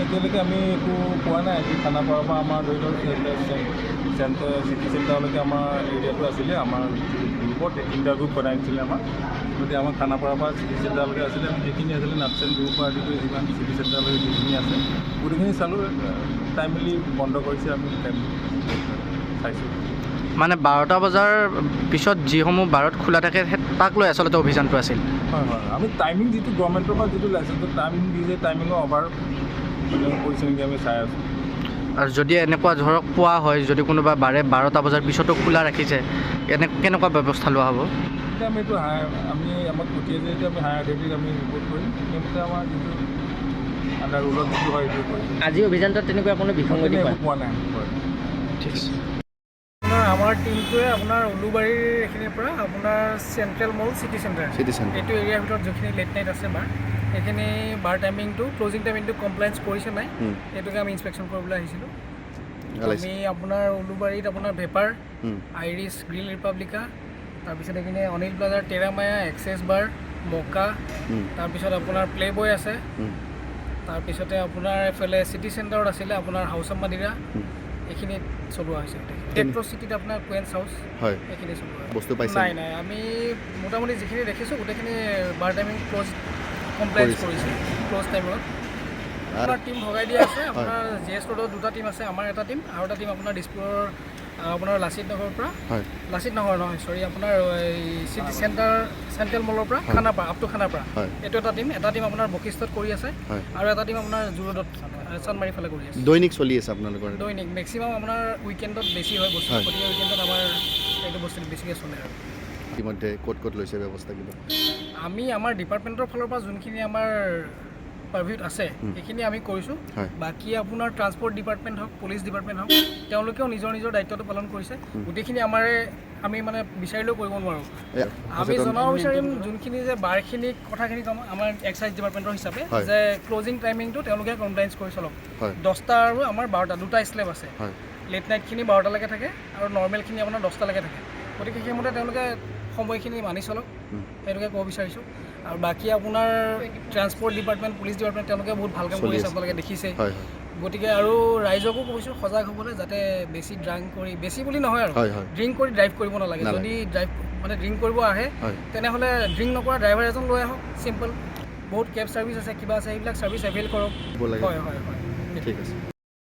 এতিয়ালৈকে আমি একো পোৱা নাই। আজি খানাপাৰাৰ পৰা আমাৰ ধৰি লওক চিটি চেণ্টাৰলৈকে আমাৰ এৰিয়াটো আছিলে, আমাৰ গ্ৰুপত ইণ্টাৰভিউ বনাই দিছিলে আমাক। গতিকে আমাৰ খানাপাৰাৰ পৰা চিটি চেণ্টাৰলৈকে আছিলে, আমি যিখিনি আছিলে নাটচেন গ্ৰুপৰ পৰা আদি কৰি যিমান চিটি চেণ্টাৰলৈকে যিখিনি আছে গোটেইখিনি চালোঁ। টাইমলি বন্ধ কৰিছে, আমি টাইমলি চাইছোঁ। মানে 12টা বজাৰ পিছত যিসমূহ বাৰত খোলা থাকে তাক লৈ আচলতে অভিযানটো আছিল। হয় হয়, আমি টাইমিং যিটো গভৰ্ণমেণ্টৰ পৰা যিটো লাইচেঞ্চৰ টাইমিং দিছে, টাইমিঙৰ অভাৰ কৰিছে নেকি আমি চাই আছোঁ। আৰু যদি এনেকুৱা ধৰক পোৱা হয়, যদি কোনোবা বাৰে 12টা বজাৰ পিছতো খোলা ৰাখিছে, কেনেকুৱা ব্যৱস্থা লোৱা হ'ব? এতিয়া আমি এইটো আমি আমাক পঠিয়াই যে এতিয়া আমি হায়াৰ অথৰিটিক আমি ৰিপৰ্ট কৰিম, সেইমতে আমাৰ যিটো আণ্ডাৰ ৰুলত যিটো হয় সেইটো কৰিম। আজি অভিযানটোত তেনেকুৱা কোনো বিসংগতি পোৱা নাই। ঠিক আছে। আমাৰ টিমটোৱে আপোনাৰ উলুবাৰীৰ এইখিনিৰ পৰা আপোনাৰ চেণ্ট্ৰেল মল চিটি চেণ্টাৰ এইটো এৰিয়াৰ ভিতৰত যিখিনি লেট নাইট আছে বাৰ, সেইখিনি বাৰ টাইমিংটো ক্লজিং টাইমিংটো কমপ্লায়েঞ্চ কৰিছে নাই, সেইটোকে আমি ইনস্পেকশ্যন কৰিবলৈ আহিছিলোঁ। আমি আপোনাৰ উলুবাৰীত আপোনাৰ ভেপাৰ, আইৰিছ, গ্ৰিল ৰিপাব্লিকা, তাৰপিছত এইখিনি অনিল প্লাজাৰ, টেৰামায়া, এক্সেছ বাৰ, মকা, তাৰপিছত আপোনাৰ প্লে বয় আছে, তাৰপিছতে আপোনাৰ এইফালে চিটি চেণ্টাৰত আছিলে আপোনাৰ হাউচ অফ মাদিৰা, এইখিনিত চলোৱা হৈছে। টেট্ৰ চিটিত আপোনাৰ কুৱেন্স হাউচ, এইখিনি চলোৱা বস্তু পাইছে নাই। আমি মোটামুটি যিখিনি দেখিছোঁ গোটেইখিনি বাৰ টাইমিং কমপ্লায়েঞ্চ কৰিছে। ক্লজ টাইমত আপোনাৰ টিম ভগাই দিয়া আছে। আপোনাৰ GS ৰোডত 2টা টিম আছে, আমাৰ এটা টিম, আৰু এটা টিম আপোনাৰ দিছপুৰৰ আপোনাৰ লাচিত নগৰৰ পৰা, লাচিত নগৰ নহয় চৰি, আপোনাৰ এই চিটি চেণ্ট্ৰেল মলৰ পৰা খানাপাৰা আপ টু খানাপাৰা, এইটো এটা টিম আপোনাৰ বশিষ্ঠত কৰি আছে, আৰু এটা টিম আপোনাৰ জুৰোডত চানমাৰী ফালে কৰি আছে। দৈনিক চলি আছে আপোনালোকৰ? দৈনিক মেক্সিমাম আপোনাৰ উইকেণ্ডত বেছি হয় বস্তু, গতিকে উইকেণ্ডত আমাৰ এইটো বস্তু বেছিকৈ চলে। আৰু ইতিমধ্যে ক'ত লৈছে ব্যৱস্থা কিবা? আমি আমাৰ ডিপাৰ্টমেণ্টৰ ফালৰ পৰা যোনখিনি আমাৰ পাৰভিউত আছে সেইখিনি আমি কৰিছোঁ। বাকী আপোনাৰ ট্ৰান্সপৰ্ট ডিপাৰ্টমেণ্ট হওক, পুলিচ ডিপাৰ্টমেণ্ট হওক, তেওঁলোকেও নিজৰ দায়িত্বটো পালন কৰিছে। গোটেইখিনি আমি মানে বিচাৰিলেও কৰিব নোৱাৰোঁ। আমি জনাব বিচাৰিম যোনখিনি যে বাৰখিনি কথাখিনি ক'ম আমাৰ এক্সাইজ ডিপাৰ্টমেণ্টৰ হিচাপে, যে ক্লজিং টাইমিংটো তেওঁলোকে কমপ্লায়েঞ্চ কৰি চলক। 10টা আৰু আমাৰ 12টা, 2টা স্লেব আছে। লেট নাইটখিনি 12টালৈকে থাকে আৰু নৰ্মেলখিনি আপোনাৰ 10টালৈকে থাকে। গতিকে সেইমতে তেওঁলোকে সময়খিনি মানি চলক, সেইটোকে ক'ব বিচাৰিছোঁ। আৰু বাকী আপোনাৰ ট্ৰান্সপৰ্ট ডিপাৰ্টমেণ্ট, পুলিচ ডিপাৰ্টমেণ্ট তেওঁলোকে বহুত ভাল কাম কৰি আছে, আপোনালোকে দেখিছে। গতিকে আৰু ৰাইজকো কৈছোঁ সজাগ হ'বলৈ, যাতে বেছি বেছি বুলি নহয় আৰু ড্ৰিংক কৰি ড্ৰাইভ কৰিব নালাগে। যদি ড্ৰিংক কৰিব আহে তেনেহ'লে ড্ৰিংক নকৰা ড্ৰাইভাৰ এজন লৈ আহক, চিম্পল। বহুত কেব ছাৰ্ভিচ আছে, কিবা আছে, সেইবিলাক ছাৰ্ভিচ এভেইল কৰক। ঠিক আছে।